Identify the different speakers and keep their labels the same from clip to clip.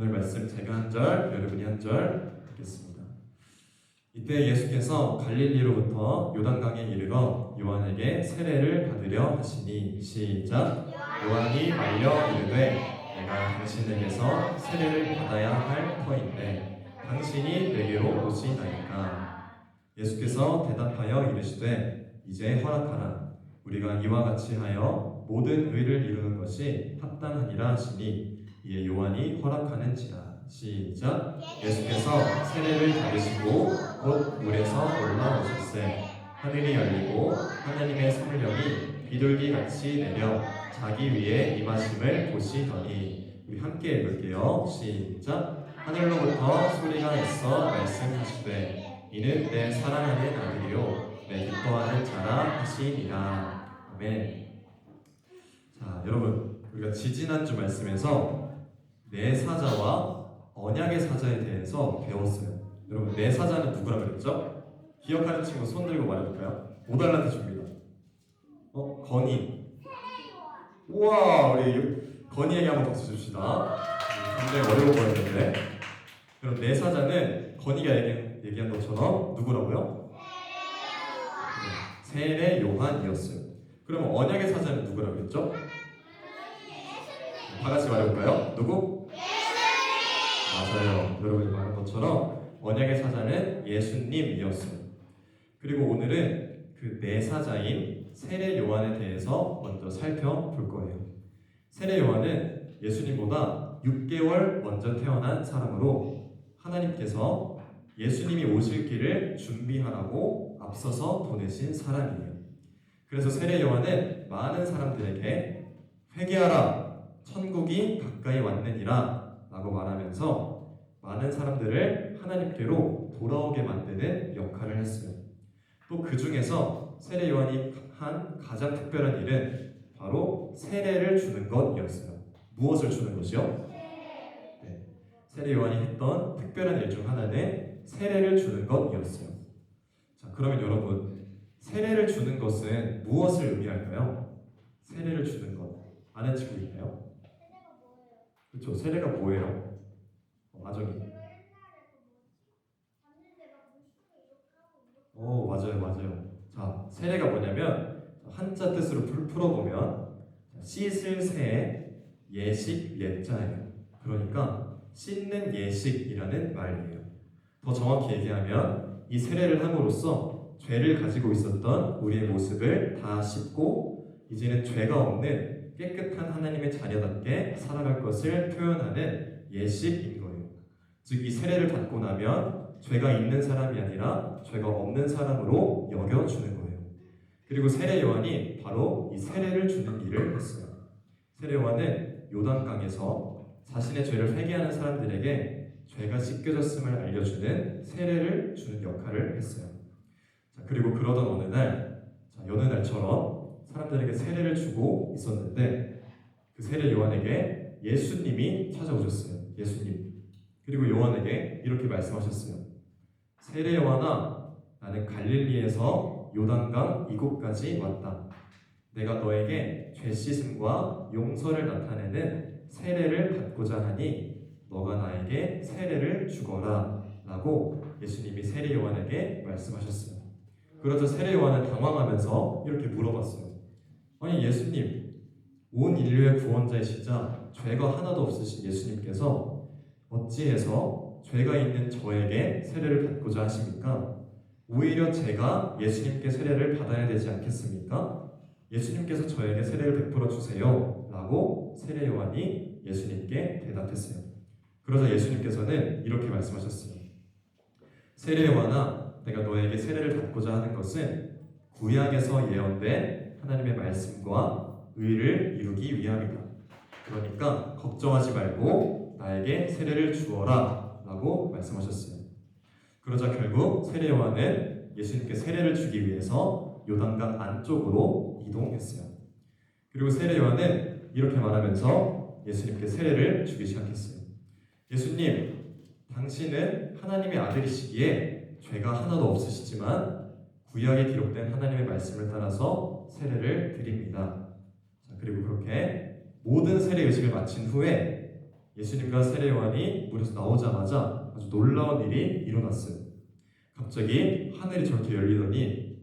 Speaker 1: 오늘 말씀 제가 한 절, 여러분이 한 절 읽겠습니다. 이때 예수께서 갈릴리로부터 요단강에 이르러 요한에게 세례를 받으려 하시니 시작. 요한이 말려 이르되 내가 당신에게서 세례를 받아야 할 터인데 당신이 내게로 오시나이까. 예수께서 대답하여 이르시되 이제 허락하라. 우리가 이와 같이 하여 모든 의를 이루는 것이 합당하니라 하시니 이에 요한이 허락하는지라. 시작. 예수께서 세례를 받으시고 곧 물에서 올라오셨을 하늘이 열리고 하나님의 성령이 비둘기같이 내려 자기 위에 임하심을 보시더니. 우리 함께 읽을게요. 시작. 하늘로부터 소리가 있어 말씀하시되 이는 내 사랑하는 아들이요 내 기뻐하는 자라 하시니라. 아멘. 자, 여러분, 우리가 지지난주 말씀에서 내 사자와 언약의 사자에 대해서 배웠어요. 여러분, 내 사자는 누구라 그랬죠? 기억하는 친구 손 들고 말해볼까요? 모달란테 줍니다. 건희. 우와, 우리 건희에게 한번 박수 줍시다. 굉장히 어려워 보였는데. 그럼 내 사자는 건희가 얘기한 것처럼 누구라고요? 세례 요한이었어요. 그럼 언약의 사자는 누구라고 했죠? 다 같이 말해볼까요? 누구? 맞아요. 여러분이 말한 것처럼 언약의 사자는 예수님이었어요. 그리고 오늘은 그 내 사자인 세례 요한에 대해서 먼저 살펴볼 거예요. 세례 요한은 예수님보다 6개월 먼저 태어난 사람으로 하나님께서 예수님이 오실 길을 준비하라고 앞서서 보내신 사람이에요. 그래서 세례 요한은 많은 사람들에게 회개하라, 천국이 가까이 왔느니라 라고 말하면서 많은 사람들을 하나님께로 돌아오게 만드는 역할을 했어요. 또 그 중에서 세례 요한이 한 가장 특별한 일은 바로 세례를 주는 것이었어요. 무엇을 주는 것이요? 네. 세례 요한이 했던 특별한 일 중 하나는 세례를 주는 것이었어요. 자, 그러면 여러분, 세례를 주는 것은 무엇을 의미할까요? 세례를 주는 것 아는 친구 있나요? 그렇죠. 세례가 뭐예요? 아정이. 맞아요. 자, 세례가 뭐냐면 한자 뜻으로 풀어보면 씻을 새, 예식, 예자예요. 그러니까 씻는 예식이라는 말이에요. 더 정확히 얘기하면 이 세례를 함으로써 죄를 가지고 있었던 우리의 모습을 다 씻고 이제는 죄가 없는 깨끗한 하나님의 자녀답게 살아갈 것을 표현하는 예식인 거예요. 즉, 이 세례를 받고 나면 죄가 있는 사람이 아니라 죄가 없는 사람으로 여겨주는 거예요. 그리고 세례 요한이 바로 이 세례를 주는 일을 했어요. 세례 요한은 요단강에서 자신의 죄를 회개하는 사람들에게 죄가 씻겨졌음을 알려주는 세례를 주는 역할을 했어요. 자, 그리고 그러던 어느 날, 여느 날처럼 사람들에게 세례를 주고 있었는데 그 세례 요한에게 예수님이 찾아오셨어요. 예수님. 그리고 요한에게 이렇게 말씀하셨어요. 세례 요한아, 나는 갈릴리에서 요단강 이곳까지 왔다. 내가 너에게 죄 씻음과 용서를 나타내는 세례를 받고자 하니 너가 나에게 세례를 주거라 라고 예수님이 세례 요한에게 말씀하셨어요. 그러자 세례 요한은 당황하면서 이렇게 물어봤어요. 아니, 예수님, 온 인류의 구원자이시자 죄가 하나도 없으신 예수님께서 어찌해서 죄가 있는 저에게 세례를 받고자 하십니까? 오히려 제가 예수님께 세례를 받아야 되지 않겠습니까? 예수님께서 저에게 세례를 베풀어 주세요 라고 세례 요한이 예수님께 대답했어요. 그러자 예수님께서는 이렇게 말씀하셨어요. 세례 요한아, 내가 너에게 세례를 받고자 하는 것은 구약에서 예언된 하나님의 말씀과 의를 이루기 위함이다. 그러니까 걱정하지 말고 나에게 세례를 주어라 라고 말씀하셨어요. 그러자 결국 세례 요한은 예수님께 세례를 주기 위해서 요단강 안쪽으로 이동했어요. 그리고 세례 요한은 이렇게 말하면서 예수님께 세례를 주기 시작했어요. 예수님, 당신은 하나님의 아들이시기에 죄가 하나도 없으시지만 구약에 기록된 하나님의 말씀을 따라서 세례를 드립니다. 자, 그리고 그렇게 모든 세례 의식을 마친 후에 예수님과 세례요한이 물에서 나오자마자 아주 놀라운 일이 일어났어요. 갑자기 하늘이 저렇게 열리더니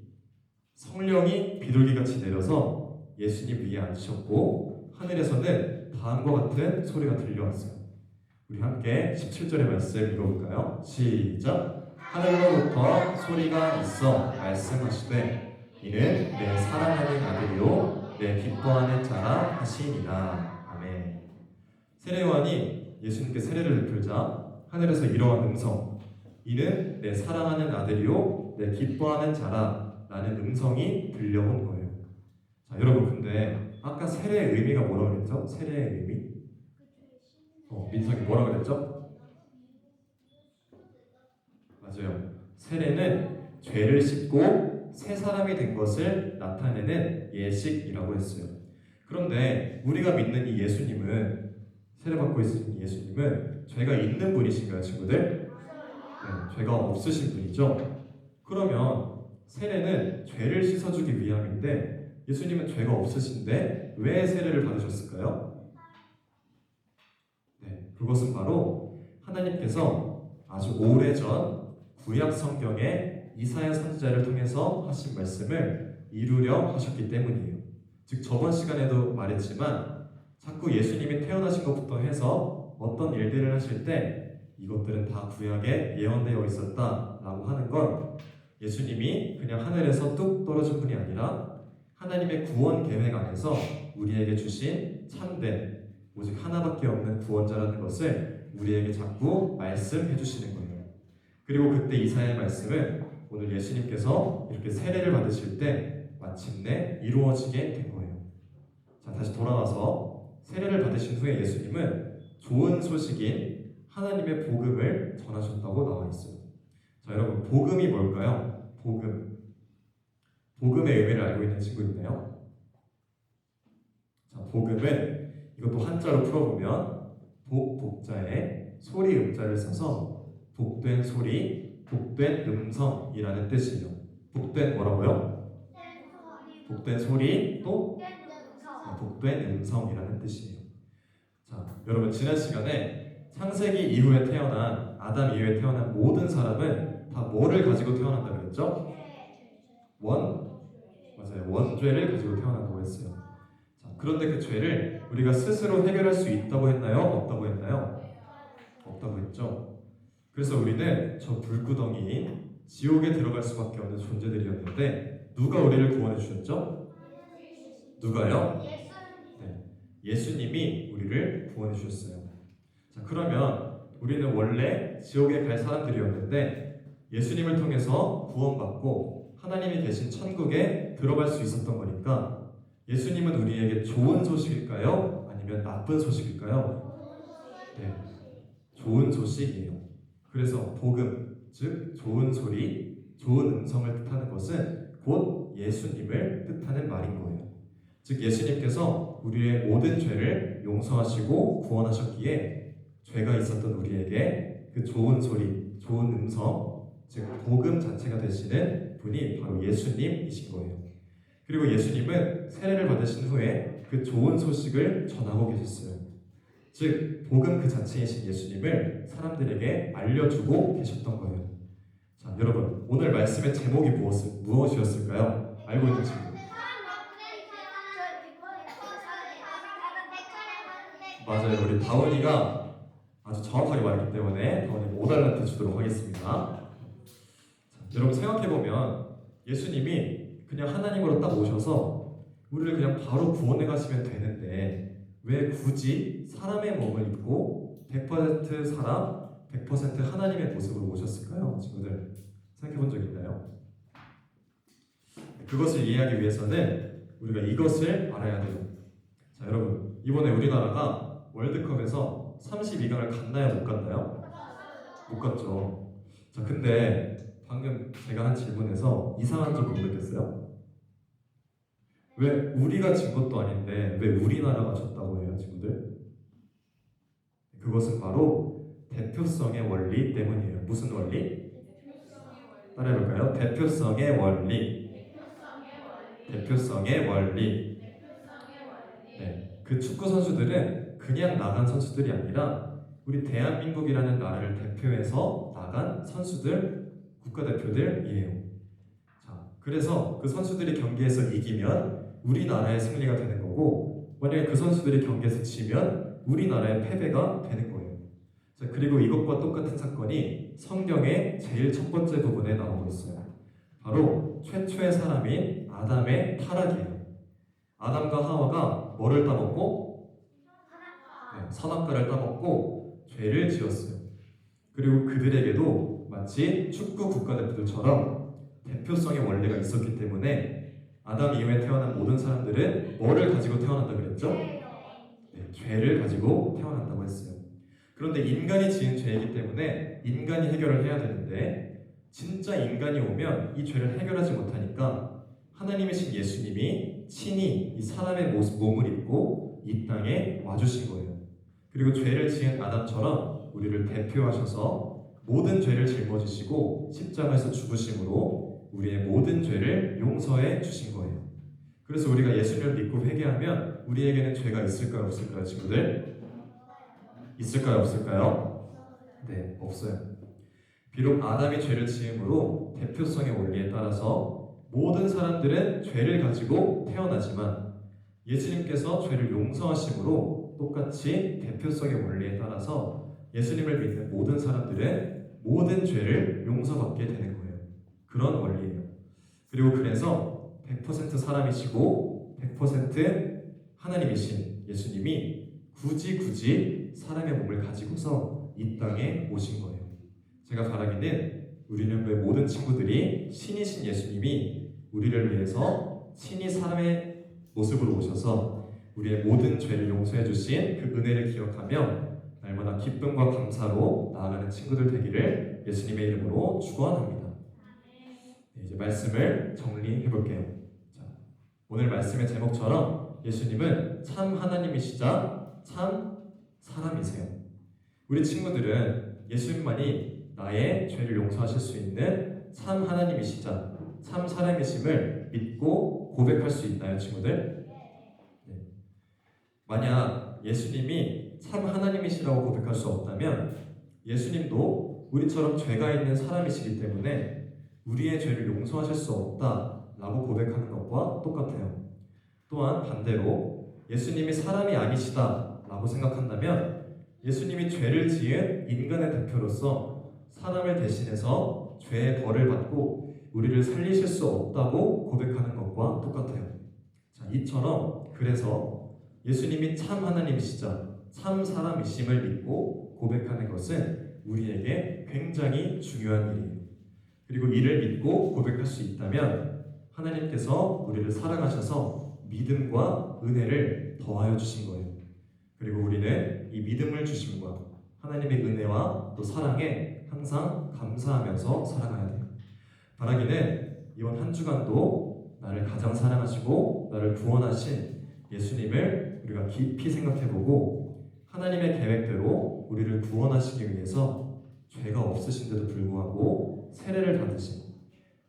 Speaker 1: 성령이 비둘기같이 내려서 예수님 위에 앉으셨고 하늘에서는 다음과 같은 소리가 들려왔어요. 우리 함께 17절의 말씀 읽어볼까요? 시작! 하늘로부터 소리가 있어 말씀하시되 이는 내 사랑하는 아들이요 내 기뻐하는 자라 하시니라. 아멘. 세례요한이 예수님께 세례를 베풀자 하늘에서 이러한 음성, 이는 내 사랑하는 아들이요 내 기뻐하는 자라 라는 음성이 들려온 거예요. 자, 여러분, 근데 아까 세례의 의미가 뭐라고 그랬죠? 세례의 의미? 민석이 뭐라고 그랬죠? 맞아요. 세례는 죄를 씻고 새 사람이 된 것을 나타내는 예식이라고 했어요. 그런데 우리가 믿는 이 예수님은, 세례받고 있는 예수님은 죄가 있는 분이신가요, 친구들? 네, 죄가 없으신 분이죠. 그러면 세례는 죄를 씻어주기 위함인데 예수님은 죄가 없으신데 왜 세례를 받으셨을까요? 네, 그것은 바로 하나님께서 아주 오래전 구약 성경에 이사야 선지자를 통해서 하신 말씀을 이루려 하셨기 때문이에요. 즉 저번 시간에도 말했지만 자꾸 예수님이 태어나신 것부터 해서 어떤 일들을 하실 때 이것들은 다 구약에 예언되어 있었다라고 하는 건 예수님이 그냥 하늘에서 뚝 떨어진 분이 아니라 하나님의 구원 계획 안에서 우리에게 주신 참된 오직 하나밖에 없는 구원자라는 것을 우리에게 자꾸 말씀해 주시는 거예요. 그리고 그때 이사야의 말씀은 오늘 예수님께서 이렇게 세례를 받으실 때 마침내 이루어지게 된 거예요. 자, 다시 돌아와서 세례를 받으신 후에 예수님은 좋은 소식인 하나님의 복음을 전하셨다고 나와 있어요. 자, 여러분, 복음이 뭘까요? 복음. 복음의 의미를 알고 있는 친구 있나요? 자, 복음은 이것도 한자로 풀어보면 복자에 소리 음자를 써서 복된 소리, 복된 음성이라는 뜻이에요. 복된 뭐라고요? 복된 소리, 또 복된 음성이라는 뜻이에요. 자, 여러분, 지난 시간에 창세기 이후에 태어난 아담 이후에 태어난 모든 사람은 다 뭐를 가지고 태어난다고 그랬죠? 맞아요. 원죄를 가지고 태어난다고 했어요. 자, 그런데 그 죄를 우리가 스스로 해결할 수 있다고 했나요? 없다고 했나요? 없다고 했죠. 그래서 우리는 저 불구덩이 지옥에 들어갈 수밖에 없는 존재들이었는데 누가 우리를 구원해 주셨죠? 누가요? 네, 예수님이 우리를 구원해 주셨어요. 자, 그러면 우리는 원래 지옥에 갈 사람들이었는데 예수님을 통해서 구원받고 하나님이 계신 천국에 들어갈 수 있었던 거니까 예수님은 우리에게 좋은 소식일까요? 아니면 나쁜 소식일까요? 네, 좋은 소식이에요. 그래서 복음, 즉 좋은 소리, 좋은 음성을 뜻하는 것은 곧 예수님을 뜻하는 말인 거예요. 즉 예수님께서 우리의 모든 죄를 용서하시고 구원하셨기에 죄가 있었던 우리에게 그 좋은 소리, 좋은 음성, 즉 복음 자체가 되시는 분이 바로 예수님이신 거예요. 그리고 예수님은 세례를 받으신 후에 그 좋은 소식을 전하고 계셨어요. 즉 복음 그 자체이신 예수님을 사람들에게 알려주고 계셨던 거예요. 자, 여러분, 오늘 말씀의 제목이 무엇이었을까요? 알고 있는 친구. 맞아요. 우리 다운이가 아주 정확하게 말했기 때문에 다운이 5달란트 주도록 하겠습니다. 자, 여러분 생각해보면 예수님이 그냥 하나님으로 딱 오셔서 우리를 그냥 바로 구원해 가시면 되는데 왜 굳이 사람의 몸을 입고 100% 사람, 100% 하나님의 모습으로 오셨을까요? 친구들 생각해 본 적 있나요? 그것을 이해하기 위해서는 우리가 이것을 알아야 돼요. 자, 여러분, 이번에 우리나라가 월드컵에서 32강을 갔나요? 못 갔나요? 못 갔죠. 자, 근데 방금 제가 한 질문에서 이상한 점 못 느꼈어요? 왜 우리가 진 것도 아닌데 왜 우리나라가 졌다고 해요, 친구들? 그것은 바로 대표성의 원리 때문이에요. 무슨 원리? 따라해볼까요? 대표성의 원리. 대표성의 원리. 네, 그 축구 선수들은 그 그냥 나간 선수들이 아니라 우리 대한민국이라는 나라를 대표해서 나간 선수들, 국가대표들이에요. 자, 그래서 그 선수들이 경기에서 이기면 우리나라의 승리가 되는 거고, 만약에 그 선수들이 경기에서 지면 우리나라의 패배가 되는 거예요. 자, 그리고 이것과 똑같은 사건이 성경의 제일 첫 번째 부분에 나오고 있어요. 바로 최초의 사람인 아담의 타락이에요. 아담과 하와가 뭐를 따먹고? 네, 선악과를 따먹고 죄를 지었어요. 그리고 그들에게도 마치 축구 국가대표들처럼 대표성의 원리가 있었기 때문에 아담 이후에 태어난 모든 사람들은 뭐를 가지고 태어난다 그랬죠? 네, 죄를 가지고 태어난다고 했어요. 그런데 인간이 지은 죄이기 때문에 인간이 해결을 해야 되는데 진짜 인간이 오면 이 죄를 해결하지 못하니까 하나님이신 예수님이 친히 이 사람의 몸을 입고 이 땅에 와주신 거예요. 그리고 죄를 지은 아담처럼 우리를 대표하셔서 모든 죄를 짊어지시고 십자가에서 죽으심으로 우리의 모든 죄를 용서해 주신 거예요. 그래서 우리가 예수님을 믿고 회개하면 우리에게는 죄가 있을까요, 없을까요, 친구들? 있을까요, 없을까요? 네, 없어요. 비록 아담이 죄를 지음으로 대표성의 원리에 따라서 모든 사람들은 죄를 가지고 태어나지만 예수님께서 죄를 용서하심으로 똑같이 대표성의 원리에 따라서 예수님을 믿는 모든 사람들은 모든 죄를 용서받게 되는 거예요. 그런 원리예요. 그리고 그래서 100% 사람이시고 100% 하나님이신 예수님이 굳이 사람의 몸을 가지고서 이 땅에 오신 거예요. 제가 바라기는 우리는 왜 모든 친구들이 신이신 예수님이 우리를 위해서 친히 사람의 모습으로 오셔서 우리의 모든 죄를 용서해 주신 그 은혜를 기억하며 날마다 기쁨과 감사로 나아가는 친구들 되기를 예수님의 이름으로 축원합니다. 네, 이제 말씀을 정리해 볼게요. 자, 오늘 말씀의 제목처럼 예수님은 참 하나님이시자 참 사람이세요. 우리 친구들은 예수님만이 나의 죄를 용서하실 수 있는 참 하나님이시자 참 사람이심을 믿고 고백할 수 있나요, 친구들? 네. 만약 예수님이 참 하나님이시라고 고백할 수 없다면 예수님도 우리처럼 죄가 있는 사람이시기 때문에 우리의 죄를 용서하실 수 없다라고 고백하는 것과 똑같아요. 또한 반대로 예수님이 사람이 아니시다라고 생각한다면 예수님이 죄를 지은 인간의 대표로서 사람을 대신해서 죄의 벌을 받고 우리를 살리실 수 없다고 고백하는 것과 똑같아요. 자, 이처럼 그래서 예수님이 참 하나님이시자 참 사람이심을 믿고 고백하는 것은 우리에게 굉장히 중요한 일이에요. 그리고 이를 믿고 고백할 수 있다면 하나님께서 우리를 사랑하셔서 믿음과 은혜를 더하여 주신 거예요. 그리고 우리는 이 믿음을 주심과 하나님의 은혜와 또 사랑에 항상 감사하면서 살아가야 돼요. 바라기는 이번 한 주간도 나를 가장 사랑하시고 나를 구원하신 예수님을 우리가 깊이 생각해보고 하나님의 계획대로 우리를 구원하시기 위해서 죄가 없으신데도 불구하고 세례를 받으신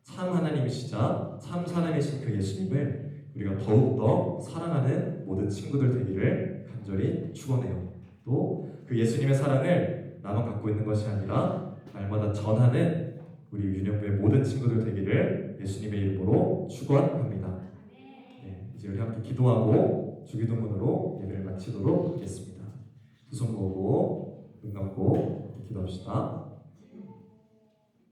Speaker 1: 참 하나님이시자 참 사람이신 그 예수님을 우리가 더욱더 사랑하는 모든 친구들 되기를 간절히 축원해요. 또 그 예수님의 사랑을 나만 갖고 있는 것이 아니라 날마다 전하는 우리 유년부의 모든 친구들 되기를 예수님의 이름으로 축원합니다. 네, 이제 우리 함께 기도하고 주기도문으로 예배를 마치도록 하겠습니다. 두 손 모으고 눈 감고 기도합시다.